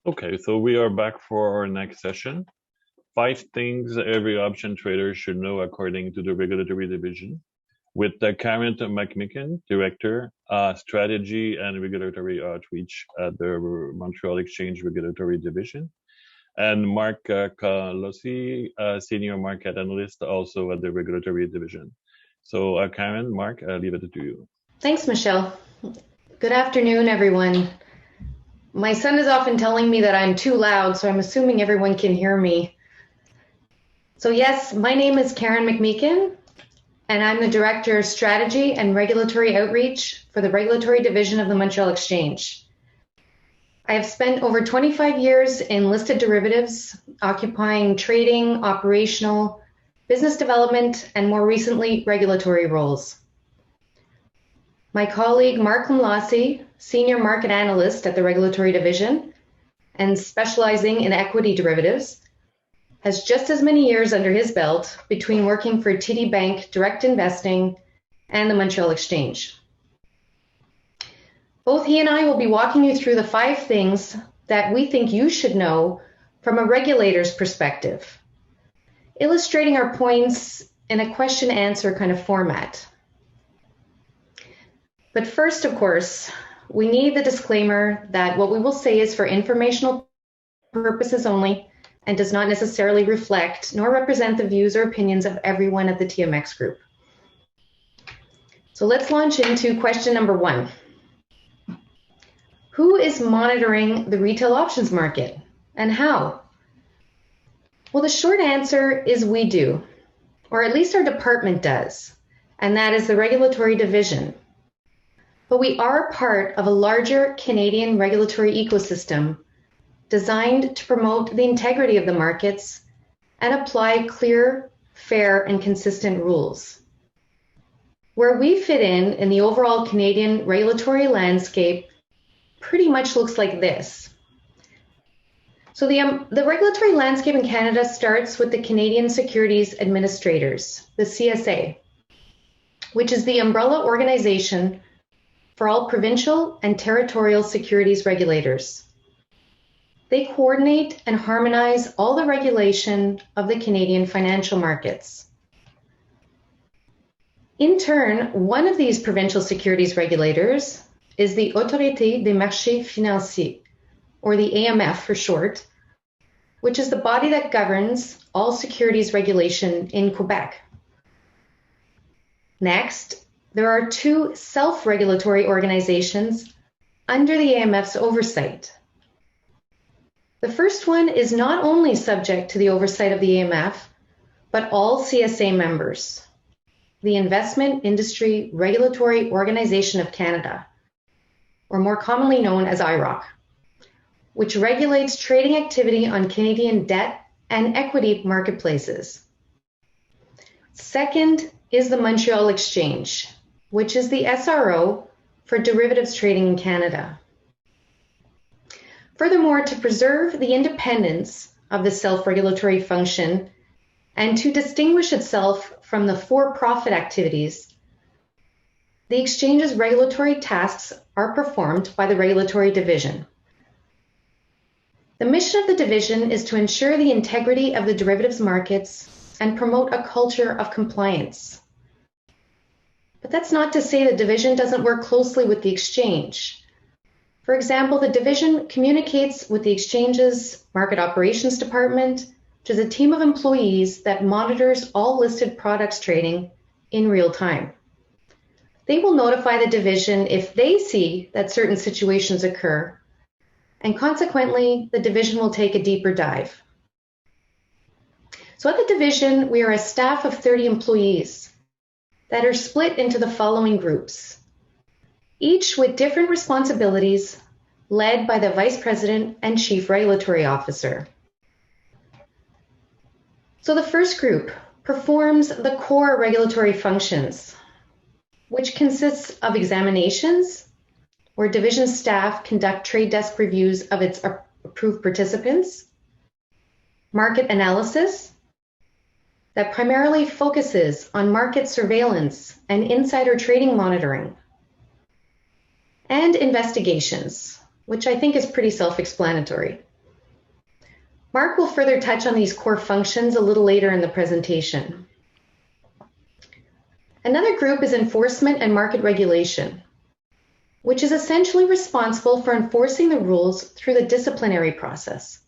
Okay, so we are back for our next session. 5 things every option trader should know according to the regulatory division with Karen McMeekin, Director, Strategy and Regulatory Outreach at the Montreal Exchange Regulatory Division, and Marc Komlossy, Senior Market Analyst, also at the Regulatory Division. So Karen, Marc, I leave it to you. Thanks, Michelle. Good afternoon, everyone. My son is often telling me that I'm too loud, so I'm assuming everyone can hear me. So yes, my name is Karen McMeekin, and I'm the Director of Strategy and Regulatory Outreach for the Regulatory Division of the Montreal Exchange. I have spent over 25 years in listed derivatives, occupying trading, operational, business development, and more recently, regulatory roles. My colleague, Marc Komlossy, Senior Market Analyst at the Regulatory Division and specializing in equity derivatives, has just as many years under his belt between working for TD Bank Direct Investing and the Montreal Exchange. Both he and I will be walking you through the 5 things that we think you should know from a regulator's perspective, illustrating our points in a question-answer kind of format. But first, of course, we need the disclaimer that what we will say is for informational purposes only and does not necessarily reflect nor represent the views or opinions of everyone at the TMX Group. So let's launch into question number 1. Who is monitoring the retail options market and how? Well, the short answer is we do, or at least our department does, and that is the Regulatory Division. But we are part of a larger Canadian regulatory ecosystem designed to promote the integrity of the markets and apply clear, fair, and consistent rules. Where we fit in the overall Canadian regulatory landscape pretty much looks like this. So the regulatory landscape in Canada starts with the Canadian Securities Administrators, the CSA, which is the umbrella organization for all provincial and territorial securities regulators. They coordinate and harmonize all the regulation of the Canadian financial markets. In turn, one of these provincial securities regulators is the Autorité des Marchés Financiers, or the AMF for short, which is the body that governs all securities regulation in Quebec. Next, there are 2 self-regulatory organizations under the AMF's oversight. The first one is not only subject to the oversight of the AMF, but all CSA members, the Investment Industry Regulatory Organization of Canada, or more commonly known as IIROC, which regulates trading activity on Canadian debt and equity marketplaces. Second is the Montreal Exchange, which is the SRO for derivatives trading in Canada. Furthermore, to preserve the independence of the self-regulatory function and to distinguish itself from the for-profit activities, the Exchange's regulatory tasks are performed by the Regulatory Division. The mission of the division is to ensure the integrity of the derivatives markets and promote a culture of compliance. But that's not to say the division doesn't work closely with the exchange. For example, the division communicates with the exchange's market operations department, which is a team of employees that monitors all listed products trading in real time. They will notify the division if they see that certain situations occur, and consequently, the division will take a deeper dive. So at the division, we are a staff of 30 employees that are split into the following groups, each with different responsibilities led by the Vice President and Chief Regulatory Officer. So the first group performs the core regulatory functions, which consists of examinations, where division staff conduct trade desk reviews of its approved participants, market analysis, that primarily focuses on market surveillance and insider trading monitoring, and investigations, which I think is pretty self-explanatory. Marc will further touch on these core functions a little later in the presentation. Another group is enforcement and market regulation, which is essentially responsible for enforcing the rules through the disciplinary process.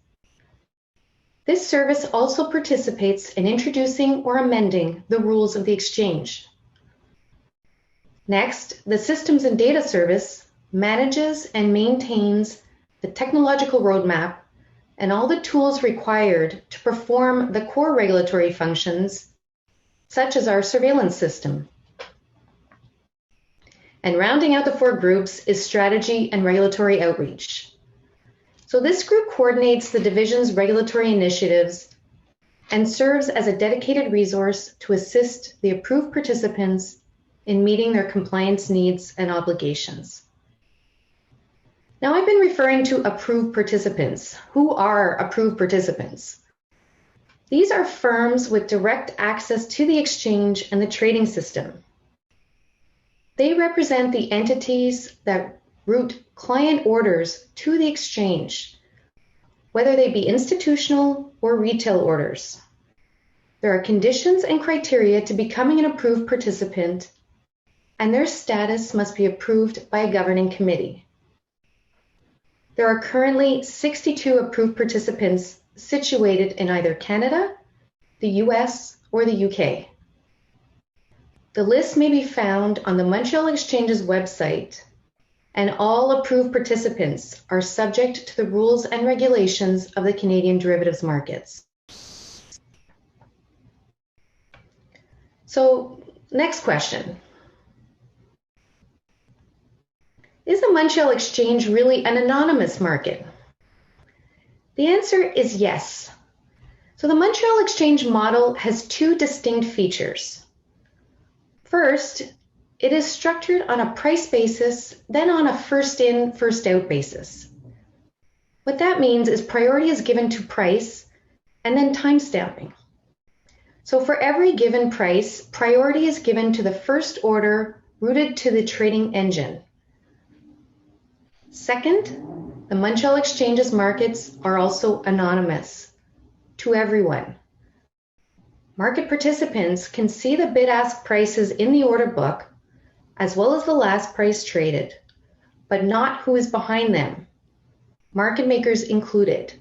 This service also participates in introducing or amending the rules of the exchange. Next, the Systems and Data Service manages and maintains the technological roadmap and all the tools required to perform the core regulatory functions, such as our surveillance system. And rounding out the four groups is strategy and regulatory outreach. So this group coordinates the division's regulatory initiatives and serves as a dedicated resource to assist the approved participants in meeting their compliance needs and obligations. Now, I've been referring to approved participants. Who are approved participants? These are firms with direct access to the exchange and the trading system. They represent the entities that route client orders to the exchange, whether they be institutional or retail orders. There are conditions and criteria to becoming an approved participant, and their status must be approved by a governing committee. There are currently 62 approved participants situated in either Canada, the US, or the UK. The list may be found on the Montréal Exchange's website, and all approved participants are subject to the rules and regulations of the Canadian derivatives markets. So, next question. Is the Montréal Exchange really an anonymous market? The answer is yes. So the Montréal Exchange model has two distinct features. First, it is structured on a price basis, then on a first in, first out basis. What that means is priority is given to price and then time stamping. So for every given price, priority is given to the first order routed to the trading engine. Second, the Montréal Exchange's markets are also anonymous to everyone. Market participants can see the bid-ask prices in the order book, as well as the last price traded, but not who is behind them, market makers included.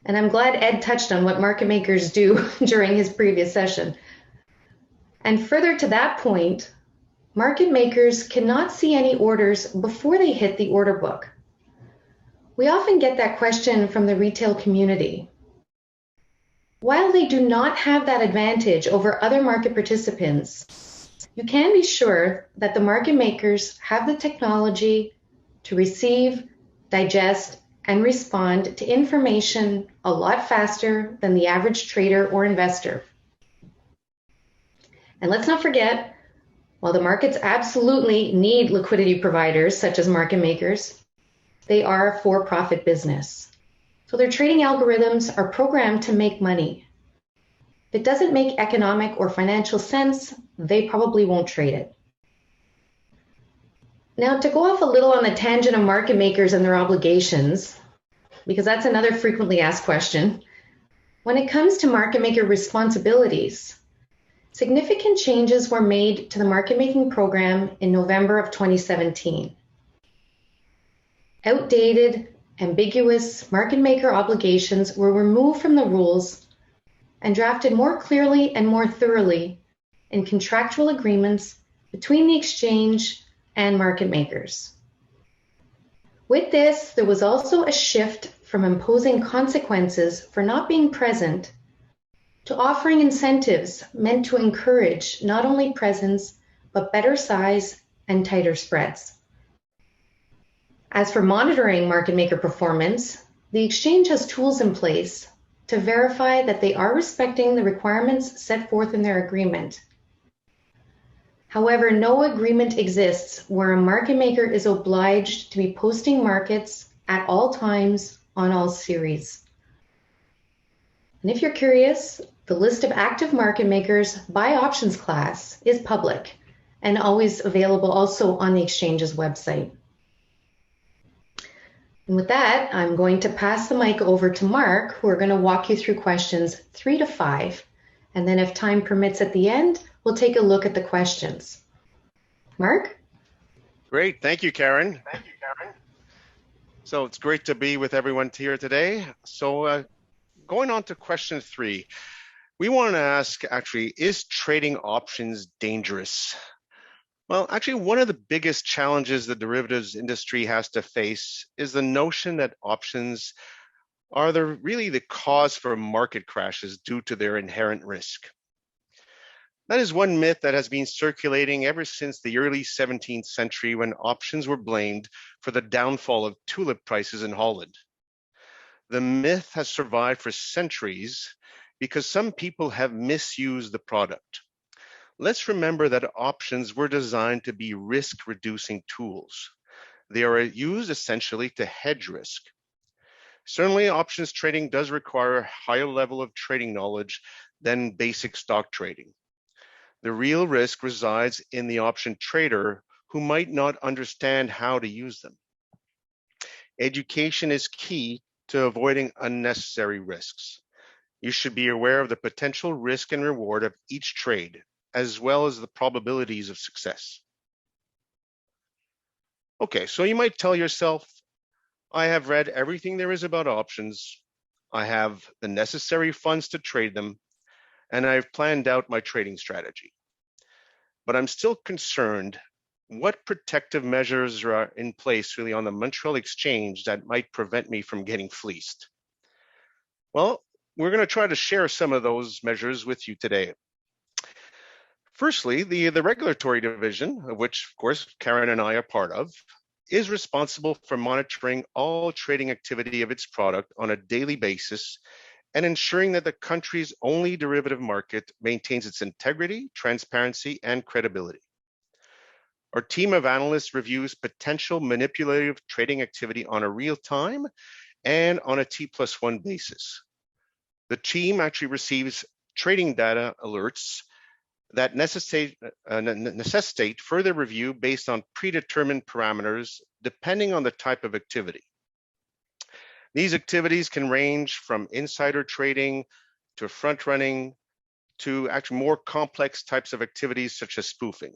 And I'm glad Ed touched on what market makers do during his previous session. And further to that point, market makers cannot see any orders before they hit the order book. We often get that question from the retail community. While they do not have that advantage over other market participants, you can be sure that the market makers have the technology to receive, digest, and respond to information a lot faster than the average trader or investor. And let's not forget, while the markets absolutely need liquidity providers such as market makers, they are a for-profit business. So their trading algorithms are programmed to make money. If it doesn't make economic or financial sense, they probably won't trade it. Now, to go off a little on the tangent of market makers and their obligations, because that's another frequently asked question, when it comes to market maker responsibilities, significant changes were made to the market making program in November of 2017. Outdated, ambiguous market maker obligations were removed from the rules and drafted more clearly and more thoroughly in contractual agreements between the exchange and market makers. With this, there was also a shift from imposing consequences for not being present to offering incentives meant to encourage not only presence, but better size and tighter spreads. As for monitoring market maker performance, the exchange has tools in place to verify that they are respecting the requirements set forth in their agreement. However, no agreement exists where a market maker is obliged to be posting markets at all times on all series. And if you're curious, the list of active market makers by options class is public and always available also on the exchange's website. And with that, I'm going to pass the mic over to Marc, who are going to walk you through questions 3 to 5. And then if time permits at the end, we'll take a look at the questions. Marc? Great. Thank you, Karen. So it's great to be with everyone here today. So going on to question 3, we want to ask, actually, is trading options dangerous? Well, actually, one of the biggest challenges the derivatives industry has to face is the notion that options are really the cause for market crashes due to their inherent risk. That is one myth that has been circulating ever since the early 17th century, when options were blamed for the downfall of tulip prices in Holland. The myth has survived for centuries because some people have misused the product. Let's remember that options were designed to be risk-reducing tools. They are used essentially to hedge risk. Certainly, options trading does require a higher level of trading knowledge than basic stock trading. The real risk resides in the option trader who might not understand how to use them. Education is key to avoiding unnecessary risks. You should be aware of the potential risk and reward of each trade, as well as the probabilities of success. Okay, so you might tell yourself, I have read everything there is about options, I have the necessary funds to trade them, and I've planned out my trading strategy. But I'm still concerned, what protective measures are in place really on the Montréal Exchange that might prevent me from getting fleeced? Well, we're going to try to share some of those measures with you today. Firstly, the regulatory division, of which, of course, Karen and I are part of, is responsible for monitoring all trading activity of its product on a daily basis and ensuring that the country's only derivative market maintains its integrity, transparency, and credibility. Our team of analysts reviews potential manipulative trading activity on a real-time and on a T+1 basis. The team actually receives trading data alerts that necessitate further review based on predetermined parameters depending on the type of activity. These activities can range from insider trading to front running to actually more complex types of activities such as spoofing.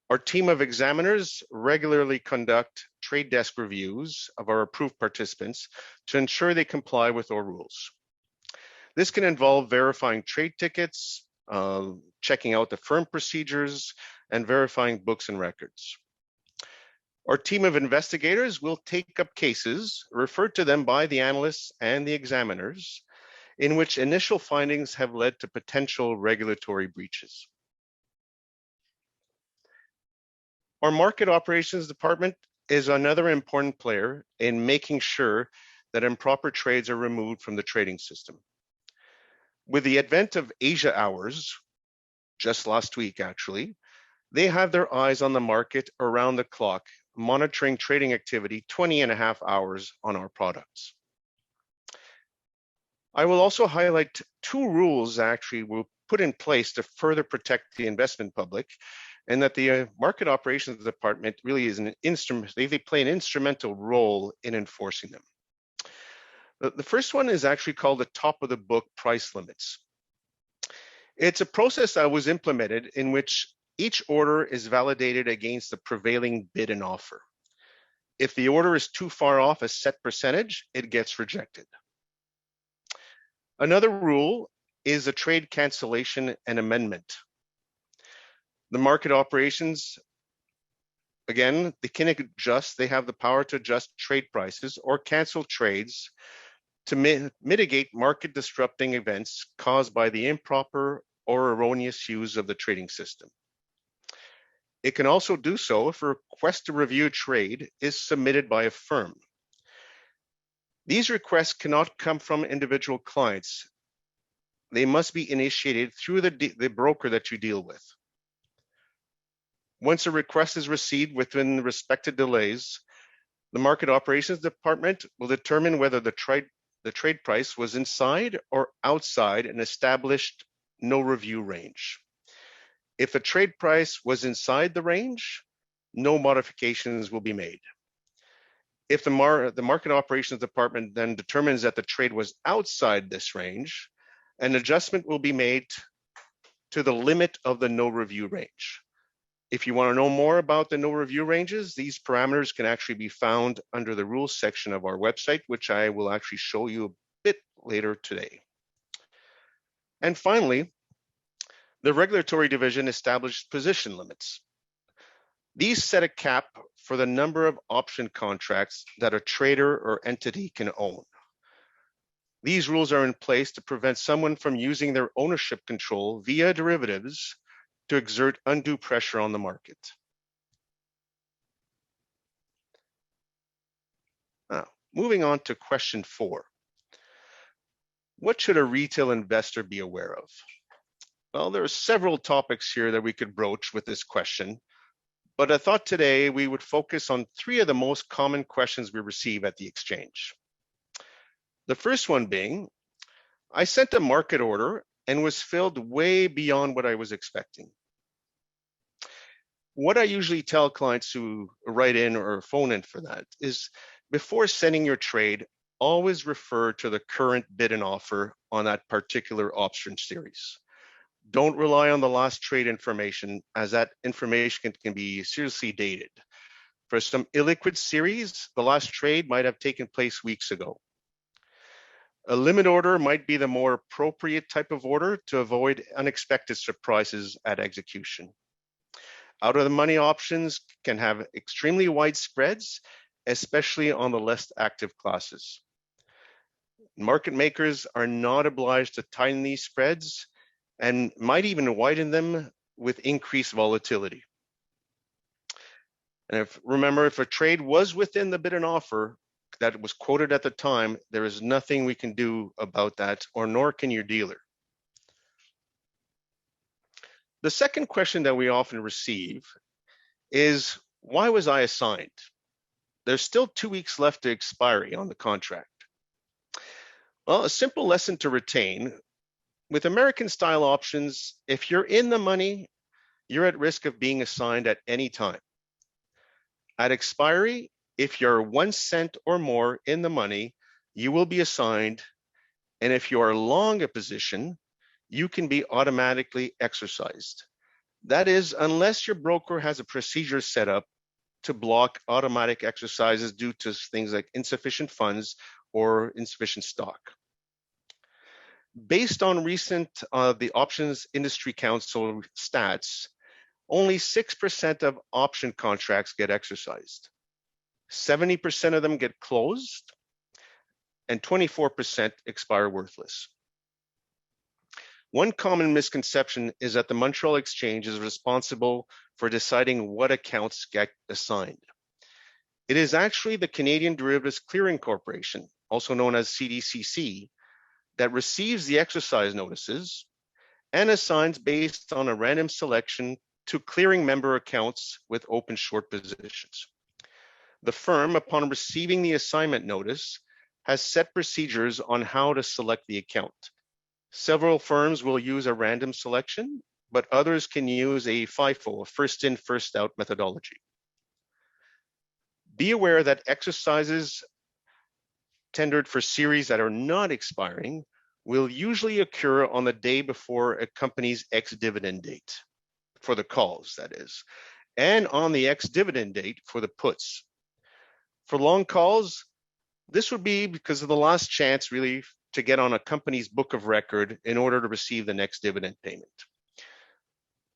Our team of examiners regularly conduct trade desk reviews of our approved participants to ensure they comply with our rules. This can involve verifying trade tickets, checking out the firm procedures, and verifying books and records. Our team of investigators will take up cases referred to them by the analysts and the examiners in which initial findings have led to potential regulatory breaches. Our market operations department is another important player in making sure that improper trades are removed from the trading system. With the advent of Asia hours, just last week actually, they have their eyes on the market around the clock, monitoring trading activity 20.5 hours on our products. I will also highlight 2 rules actually were put in place to further protect the investment public, and that the market operations department really is an instrument, they play an instrumental role in enforcing them. The first one is actually called the top of the book price limits. It's a process that was implemented in which each order is validated against the prevailing bid and offer. If the order is too far off a set percentage, it gets rejected. Another rule is a trade cancellation and amendment. The market operations, again, they can adjust, they have the power to adjust trade prices or cancel trades to mitigate market disrupting events caused by the improper or erroneous use of the trading system. It can also do so if a request to review a trade is submitted by a firm. These requests cannot come from individual clients. They must be initiated through the broker that you deal with. Once a request is received within the respected delays, the market operations department will determine whether the trade price was inside or outside an established no review range. If the trade price was inside the range, no modifications will be made. If the market operations department then determines that the trade was outside this range, an adjustment will be made to the limit of the no review range. If you want to know more about the no review ranges, these parameters can actually be found under the rules section of our website, which I will actually show you a bit later today. And finally, the regulatory division established position limits. These set a cap for the number of option contracts that a trader or entity can own. These rules are in place to prevent someone from using their ownership control via derivatives to exert undue pressure on the market. Now, moving on to question 4. What should a retail investor be aware of? Well, there are several topics here that we could broach with this question, but I thought today we would focus on 3 of the most common questions we receive at the exchange. The first one being, I sent a market order and was filled way beyond what I was expecting. What I usually tell clients who write in or phone in for that is, before sending your trade, always refer to the current bid and offer on that particular option series. Don't rely on the last trade information, as that information can be seriously dated. For some illiquid series, the last trade might have taken place weeks ago. A limit order might be the more appropriate type of order to avoid unexpected surprises at execution. Out of the money options can have extremely wide spreads, especially on the less active classes. Market makers are not obliged to tighten these spreads and might even widen them with increased volatility. And remember, if a trade was within the bid and offer that was quoted at the time, there is nothing we can do about that, or nor can your dealer. The second question that we often receive is, why was I assigned? There's still 2 weeks left to expiry on the contract. Well, a simple lesson to retain: with American style options, if you're in the money, you're at risk of being assigned at any time. At expiry, if you're 1 cent or more in the money, you will be assigned. And if you are long a position, you can be automatically exercised. That is, unless your broker has a procedure set up to block automatic exercises due to things like insufficient funds or insufficient stock. Based on recent the Options Industry Council stats, only 6% of option contracts get exercised. 70% of them get closed, and 24% expire worthless. One common misconception is that the Montréal Exchange is responsible for deciding what accounts get assigned. It is actually the Canadian Derivatives Clearing Corporation, also known as CDCC, that receives the exercise notices and assigns based on a random selection to clearing member accounts with open short positions. The firm, upon receiving the assignment notice, has set procedures on how to select the account. Several firms will use a random selection, but others can use a FIFO, a first in, first out methodology. Be aware that exercises tendered for series that are not expiring will usually occur on the day before a company's ex-dividend date, for the calls, that is, and on the ex-dividend date for the puts. For long calls, this would be because of the last chance really to get on a company's book of record in order to receive the next dividend payment.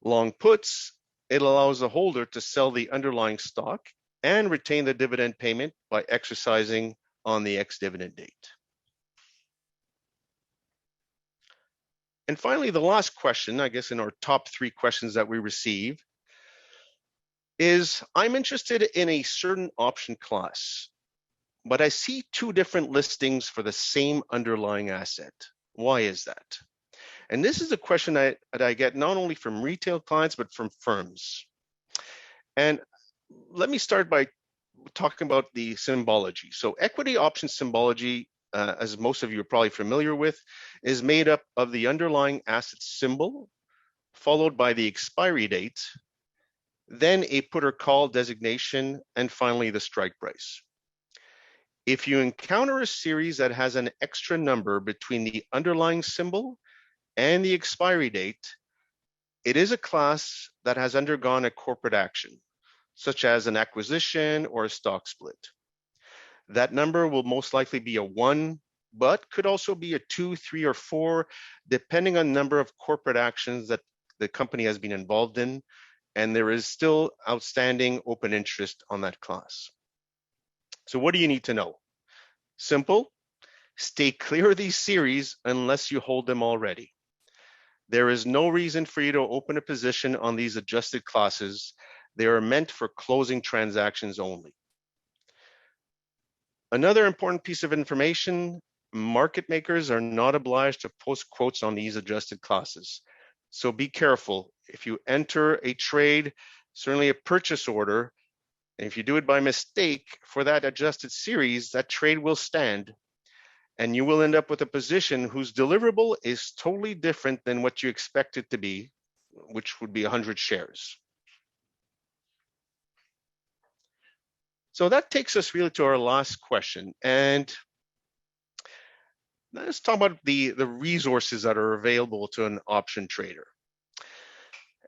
Long puts, it allows the holder to sell the underlying stock and retain the dividend payment by exercising on the ex-dividend date. And finally, the last question, I guess in our top 3 questions that we receive, is I'm interested in a certain option class, but I see 2 different listings for the same underlying asset. Why is that? And this is a question that I get not only from retail clients, but from firms. And let me start by talking about the symbology. So equity option symbology, as most of you are probably familiar with, is made up of the underlying asset symbol, followed by the expiry date, then a put or call designation, and finally the strike price. If you encounter a series that has an extra number between the underlying symbol and the expiry date, it is a class that has undergone a corporate action, such as an acquisition or a stock split. That number will most likely be a 1, but could also be a 2, 3, or 4, depending on the number of corporate actions that the company has been involved in, and there is still outstanding open interest on that class. So what do you need to know? Simple. Stay clear of these series unless you hold them already. There is no reason for you to open a position on these adjusted classes. They are meant for closing transactions only. Another important piece of information, market makers are not obliged to post quotes on these adjusted classes. So be careful. If you enter a trade, certainly a purchase order, and if you do it by mistake for that adjusted series, that trade will stand. And you will end up with a position whose deliverable is totally different than what you expect it to be, which would be 100 shares. So that takes us really to our last question. And let's talk about the resources that are available to an option trader.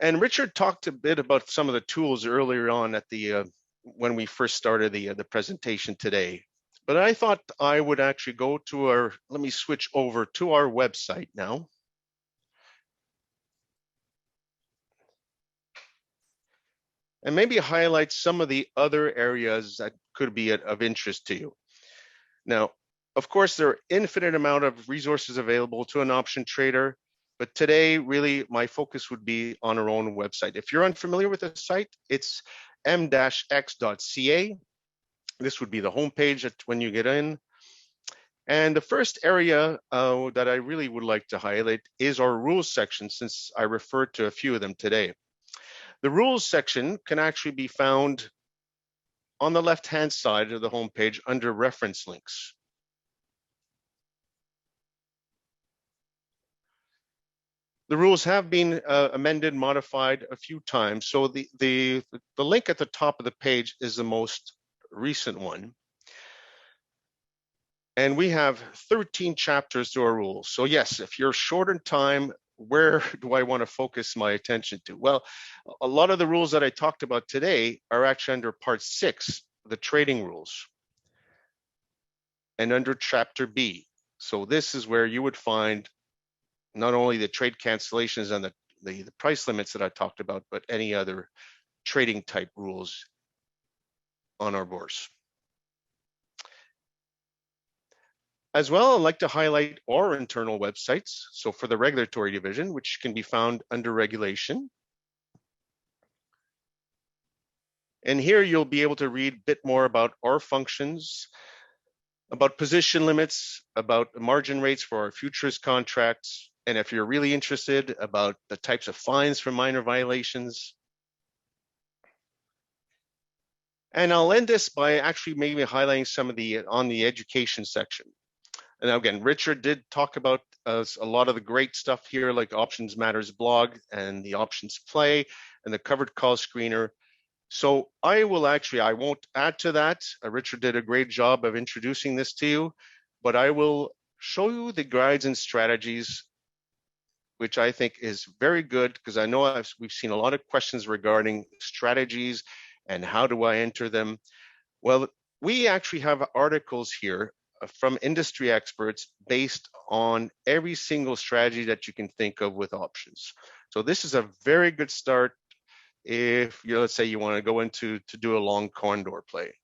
And Richard talked a bit about some of the tools earlier on at the when we first started the presentation today. But I thought I would actually go to our, let me switch over to our website now. And maybe highlight some of the other areas that could be of interest to you. Now, of course, there are infinite amount of resources available to an option trader, but today, really, my focus would be on our own website. If you're unfamiliar with the site, it's m-x.ca. This would be the homepage when you get in. And the first area that I really would like to highlight is our rules section, since I referred to a few of them today. The rules section can actually be found on the left-hand side of the homepage under reference links. The rules have been amended, modified a few times. So the link at the top of the page is the most recent one. And we have 13 chapters to our rules. So yes, if you're short in time, where do I want to focus my attention to? Well, a lot of the rules that I talked about today are actually under part 6, the trading rules, and under chapter B. So this is where you would find not only the trade cancellations and the price limits that I talked about, but any other trading type rules on our bourse. As well, I'd like to highlight our internal websites. So for the regulatory division, which can be found under regulation. And here you'll be able to read a bit more about our functions, about position limits, about margin rates for our futures contracts. And if you're really interested, about the types of fines for minor violations. And I'll end this by actually maybe highlighting some of on the education section. And again, Richard did talk about a lot of the great stuff here, like Options Matters blog and the Options Play and the Covered Call Screener. So I won't add to that. Richard did a great job of introducing this to you, but I will show you the guides and strategies, which I think is very good, because I know we've seen a lot of questions regarding strategies and how do I enter them. Well, we actually have articles here from industry experts based on every single strategy that you can think of with options. So this is a very good start if let's say you want to go into to do a long condor play.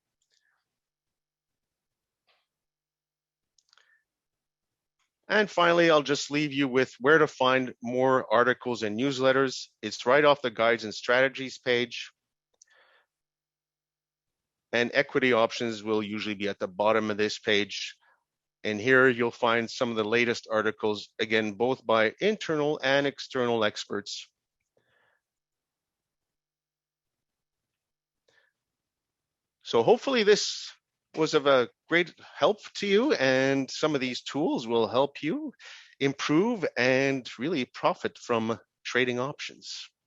And finally, I'll just leave you with where to find more articles and newsletters. It's right off the guides and strategies page. And equity options will usually be at the bottom of this page. And here you'll find some of the latest articles, again, both by internal and external experts. So hopefully this was of a great help to you, and some of these tools will help you improve and really profit from trading options.